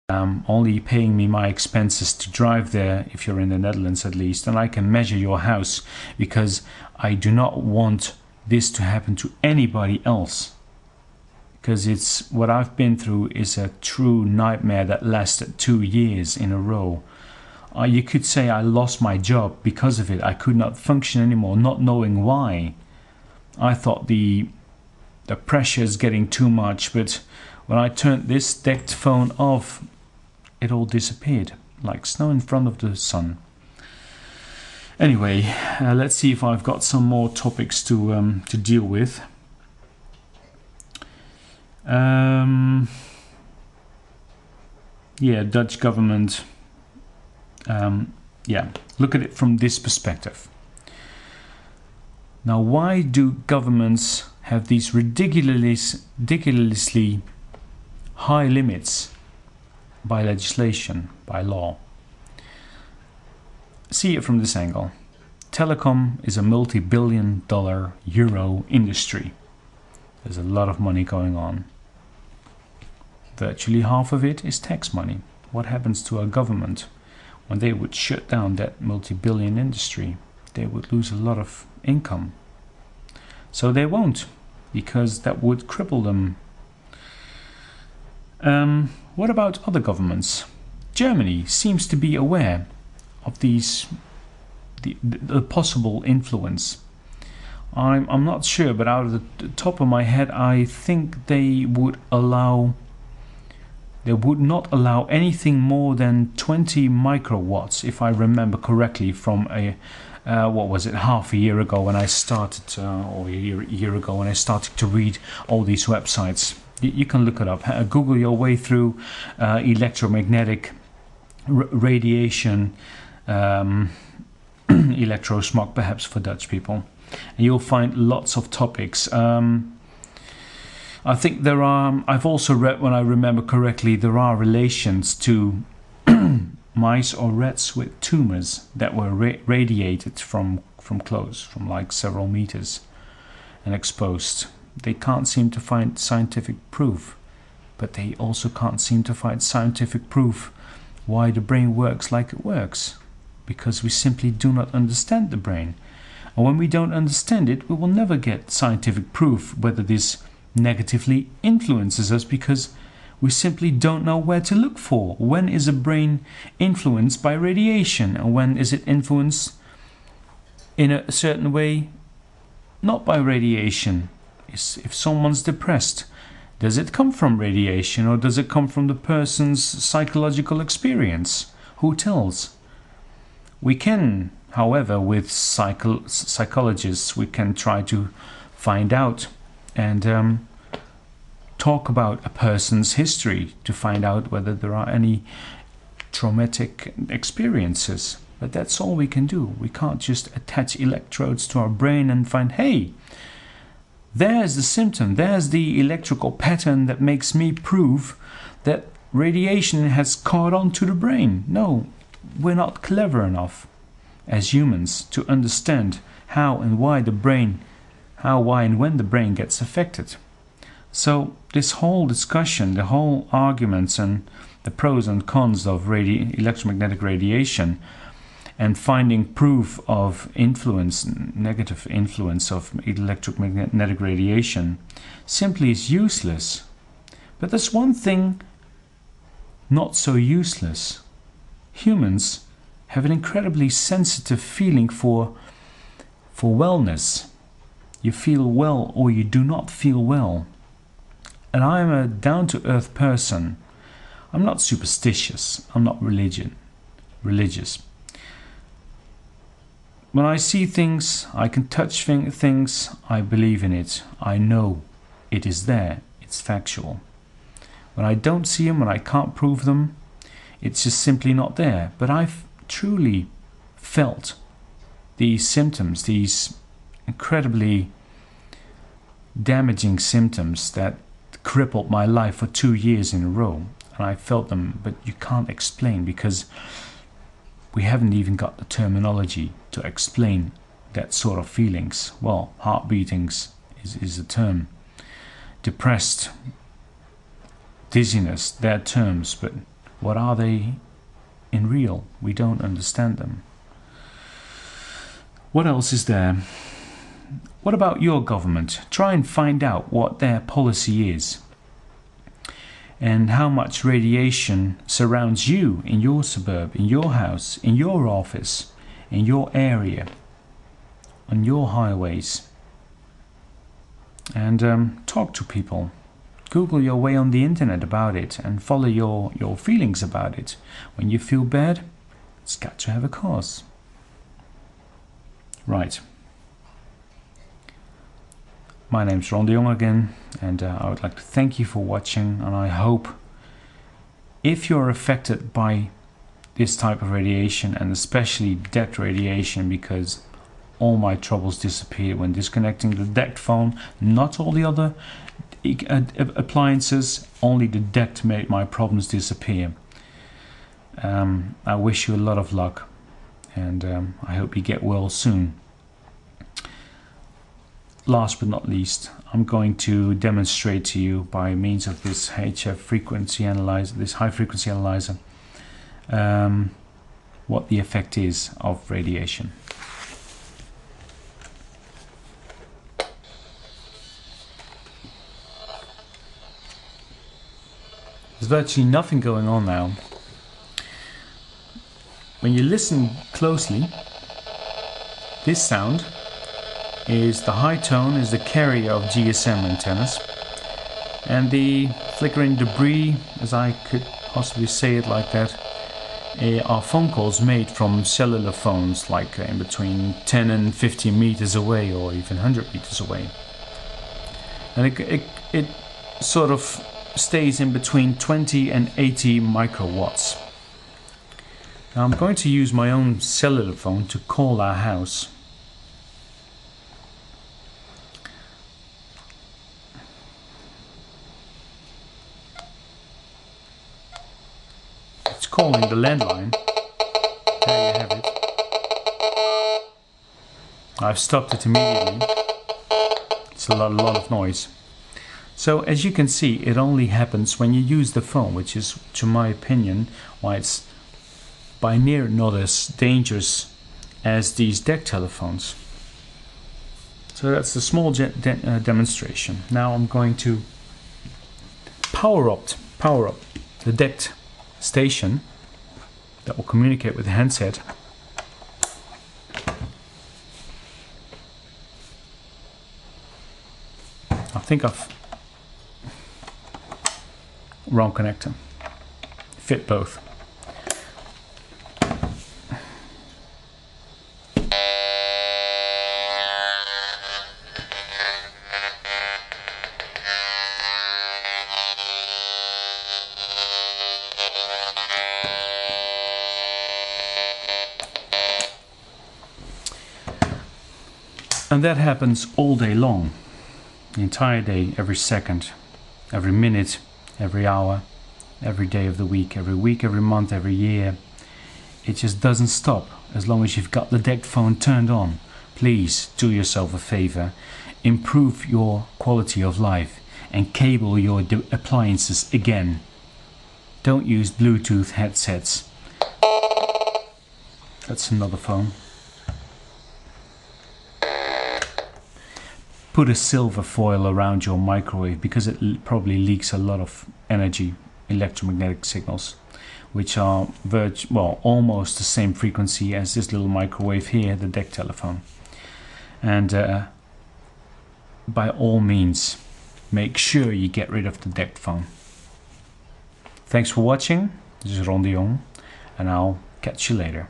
only paying me my expenses to drive there, if you're in the Netherlands at least, and I can measure your house, because I do not want this to happen to anybody else. Because it's what I've been through is a true nightmare that lasted 2 years in a row. You could say I lost my job because of it. I could not function anymore, not knowing why. I thought the pressure is getting too much, but when I turned this DECT phone off, it all disappeared, like snow in front of the sun. Anyway, let's see if I've got some more topics to deal with. Yeah, Dutch government. Yeah, look at it from this perspective. Now, why do governments have these ridiculously high limits by legislation, by law? See it from this angle. Telecom is a multi-billion-dollar euro industry. There's a lot of money going on. Virtually half of it is tax money. What happens to our government when they would shut down that multi-billion industry? They would lose a lot of income. So they won't, because that would cripple them. What about other governments? Germany seems to be aware of the possible influence. I'm not sure, but out of the top of my head, I think they would not allow anything more than 20 microwatts, if I remember correctly, from what was it, half a year ago when I started, or a year ago when I started to read all these websites. You can look it up. Google your way through electromagnetic radiation, electrosmog perhaps for Dutch people, and you'll find lots of topics. I think there are, I've also read, when I remember correctly, there are relations to mice or rats with tumors that were radiated from close, from like several meters, and exposed. They can't seem to find scientific proof, but they also can't seem to find scientific proof why the brain works like it works, because we simply do not understand the brain. And when we don't understand it, we will never get scientific proof whether this negatively influences us, because we simply don't know where to look for. When is a brain influenced by radiation, and when is it influenced in a certain way not by radiation? If someone's depressed, does it come from radiation, or does it come from the person's psychological experience? Who tells? We can, however, with psychologists, we can try to find out and talk about a person's history to find out whether there are any traumatic experiences. But that's all we can do. We can't just attach electrodes to our brain and find, hey, there's the symptom, there's the electrical pattern that makes me prove that radiation has caught on to the brain. No, we're not clever enough as humans to understand how and why the brain, how, why and when the brain gets affected. So this whole discussion, the whole arguments and the pros and cons of electromagnetic radiation, and finding proof of influence, negative influence of electromagnetic radiation, simply is useless. But there's one thing not so useless. Humans have an incredibly sensitive feeling for wellness. You feel well or you do not feel well. And I'm a down-to-earth person. I'm not superstitious. I'm not religious. When I see things, I can touch things, I believe in it. I know it is there. It's factual. When I don't see them, when I can't prove them, it's just simply not there. But I've truly felt these symptoms, these incredibly damaging symptoms that crippled my life for 2 years in a row. And I felt them, but you can't explain, because we haven't even got the terminology to explain that sort of feelings. Well, heart beatings is a term. Depressed, dizziness, they're terms, but What are they in real? We don't understand them. What else is there? What about your government? Try and find out what their policy is and how much radiation surrounds you in your suburb, in your house, in your office, in your area, on your highways. And talk to people. Google your way on the internet about it and follow your feelings about it. When you feel bad, it's got to have a cause. Right. My name's Ron de Jong again, and I would like to thank you for watching, and I hope if you're affected by this type of radiation, and especially DECT radiation, because all my troubles disappeared when disconnecting the DECT phone, not all the other appliances, only the DECT made my problems disappear. I wish you a lot of luck, and I hope you get well soon. Last but not least, I'm going to demonstrate to you by means of this HF frequency analyzer, this high frequency analyzer, what the effect is of radiation. There's virtually nothing going on now. When you listen closely, this sound is the high tone, is the carrier of GSM antennas, and the flickering debris, as I could possibly say it like that, are phone calls made from cellular phones, like in between 10 and 50 meters away, or even 100 meters away. And it sort of stays in between 20 and 80 microwatts. Now I'm going to use my own cellular phone to call our house. It's calling the landline. There you have it. I've stopped it immediately. It's a lot of noise. So as you can see, it only happens when you use the phone, which is, to my opinion, why it's by near not as dangerous as these DECT telephones. So that's a small demonstration. Now I'm going to power up the DECT station that will communicate with the handset. I think I've wrong connector. Fit both. And that happens all day long, the entire day, every second, every minute, every hour, every day of the week, every month, every year. It just doesn't stop as long as you've got the DECT phone turned on. Please do yourself a favor, improve your quality of life and cable your appliances again. Don't use Bluetooth headsets. That's another phone. Put a silver foil around your microwave because it probably leaks a lot of energy, electromagnetic signals, which are almost the same frequency as this little microwave here, the DECT telephone. And by all means, make sure you get rid of the DECT phone. Thanks for watching. This is Ron de Jong, and I'll catch you later.